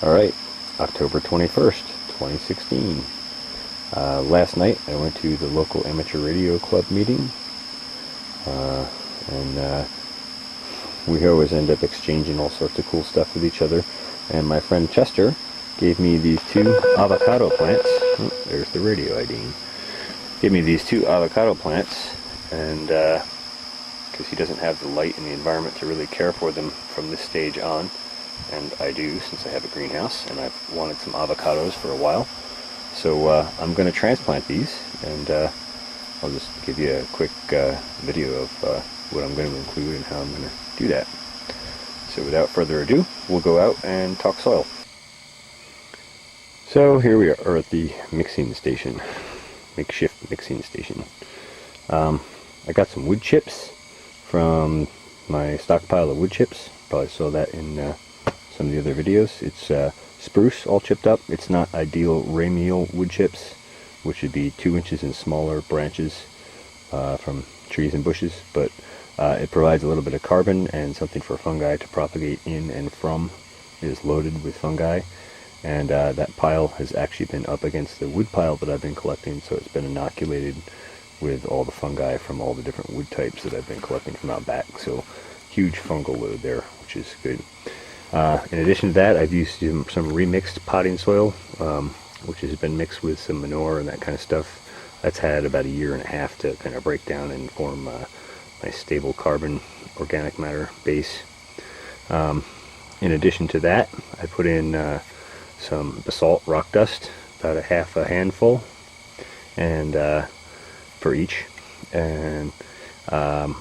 Alright, October 21st, 2016. Last night I went to the local amateur radio club meeting, and we always end up exchanging all sorts of cool stuff with each other. And my friend Chester gave me these two avocado plants. Oh, there's the radio ID. Gave me these two avocado plants, and because he doesn't have the light in the environment to really care for them from this stage on, and I do since I have a greenhouse and I've wanted some avocados for a while. So I'm going to transplant these, and I'll just give you a quick video of what I'm going to include and how I'm going to do that. So without further ado, we'll go out and talk soil. So here we are at the mixing station, makeshift mixing station. I got some wood chips from my stockpile of wood chips. Probably saw that in some of the other videos. It's spruce, all chipped up. It's not ideal ramial wood chips, which would be 2 inches and smaller branches from trees and bushes, but it provides a little bit of carbon and something for fungi to propagate in and from. It is loaded with fungi, and that pile has actually been up against the wood pile that I've been collecting, so it's been inoculated with all the fungi from all the different wood types that I've been collecting from out back. So huge fungal load there, which is good. In addition to that, I've used some remixed potting soil, which has been mixed with some manure and that kind of stuff. That's had about 1.5 years to kind of break down and form my stable carbon organic matter base. In addition to that, I put in some basalt rock dust, about half a handful, and for each, and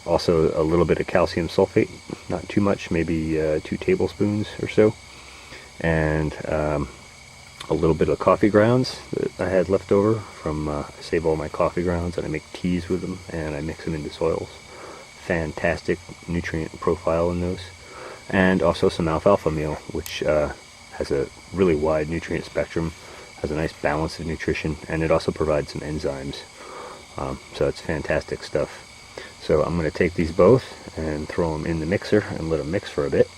also a little bit of calcium sulfate, not too much, maybe 2 tablespoons or so, and a little bit of coffee grounds that I had left over from, I save all my coffee grounds and I make teas with them and I mix them into soils. Fantastic nutrient profile in those. And also some alfalfa meal, which has a really wide nutrient spectrum, has a nice balance of nutrition, and it also provides some enzymes. So it's fantastic stuff. So I'm going to take these both and throw them in the mixer and let them mix for a bit.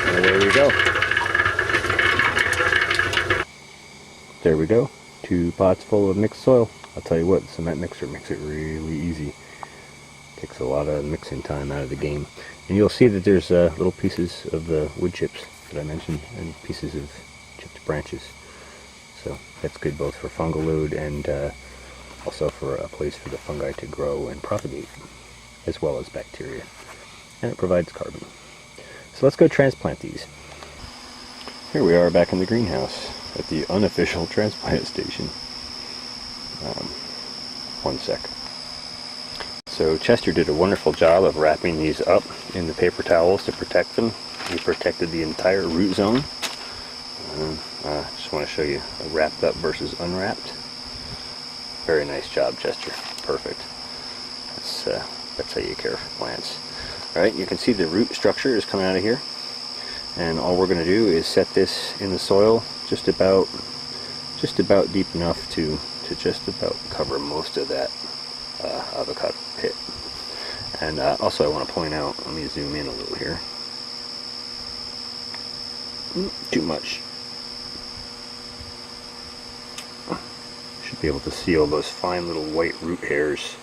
And away we go. There we go. 2 pots full of mixed soil. I'll tell you what, the cement mixer makes it really easy. Takes a lot of mixing time out of the game. And you'll see that there's little pieces of the wood chips that I mentioned, and pieces of chipped branches. So that's good both for fungal load and also for a place for the fungi to grow and propagate, as well as bacteria. And it provides carbon. So let's go transplant these. Here we are back in the greenhouse at the unofficial transplant station. One sec. So Chester did a wonderful job of wrapping these up in the paper towels to protect them. He protected the entire root zone. Just want to show you a wrapped up versus unwrapped. Very nice job, Chester. Perfect. That's how you care for plants. Alright, you can see the root structure is coming out of here. And all we're going to do is set this in the soil just about deep enough to just about cover most of that avocado pit. And also I want to point out, let me zoom in a little here. Too much. Should be able to see all those fine little white root hairs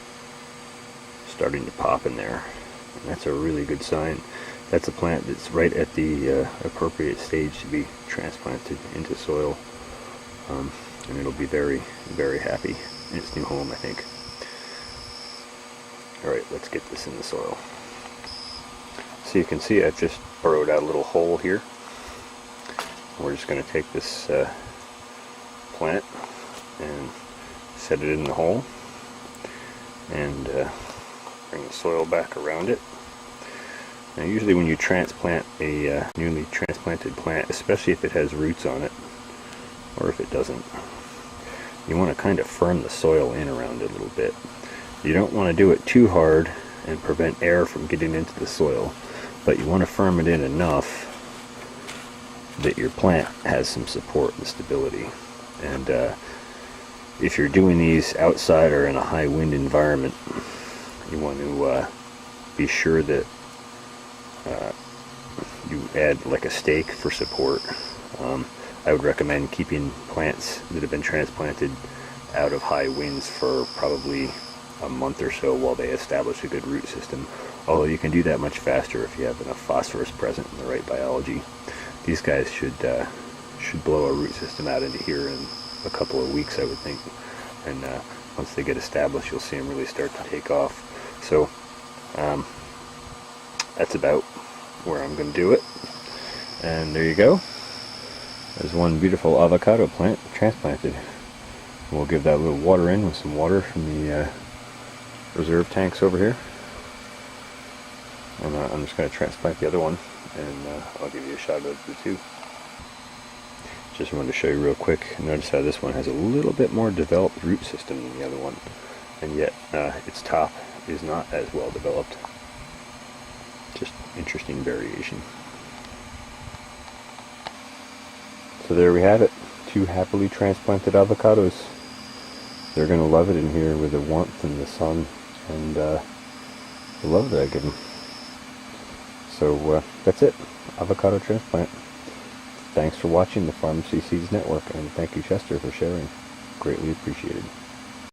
starting to pop in there. And that's a really good sign. That's a plant that's right at the appropriate stage to be transplanted into soil. And it'll be very, very happy in its new home, I think. Alright, let's get this in the soil. So you can see I've just burrowed out a little hole here. We're just going to take this plant and set it in the hole and bring the soil back around it. Now usually when you transplant a newly transplanted plant, especially if it has roots on it, or if it doesn't, you want to kind of firm the soil in around it a little bit. You don't want to do it too hard and prevent air from getting into the soil, but you want to firm it in enough that your plant has some support and stability. And if you're doing these outside or in a high wind environment, you want to be sure that you add like a stake for support. I would recommend keeping plants that have been transplanted out of high winds for probably a month or so while they establish a good root system. Although you can do that much faster if you have enough phosphorus present in the right biology. These guys should blow a root system out into here in a couple of weeks, I would think. And once they get established, you'll see them really start to take off. So that's about where I'm going to do it. And there you go. There's one beautiful avocado plant transplanted. We'll give that a little water in with some water from the reserve tanks over here. And I'm just going to transplant the other one, and I'll give you a shot of the two. Just wanted to show you real quick. Notice how this one has a little bit more developed root system than the other one, and yet its top is not as well developed. Just interesting variation. So there we have it. 2 happily transplanted avocados. They're going to love it in here with the warmth and the sun and the love that I give them. So that's it. Avocado transplant. Thanks for watching the Farmacy Seeds Network, and thank you, Chester, for sharing. Greatly appreciated.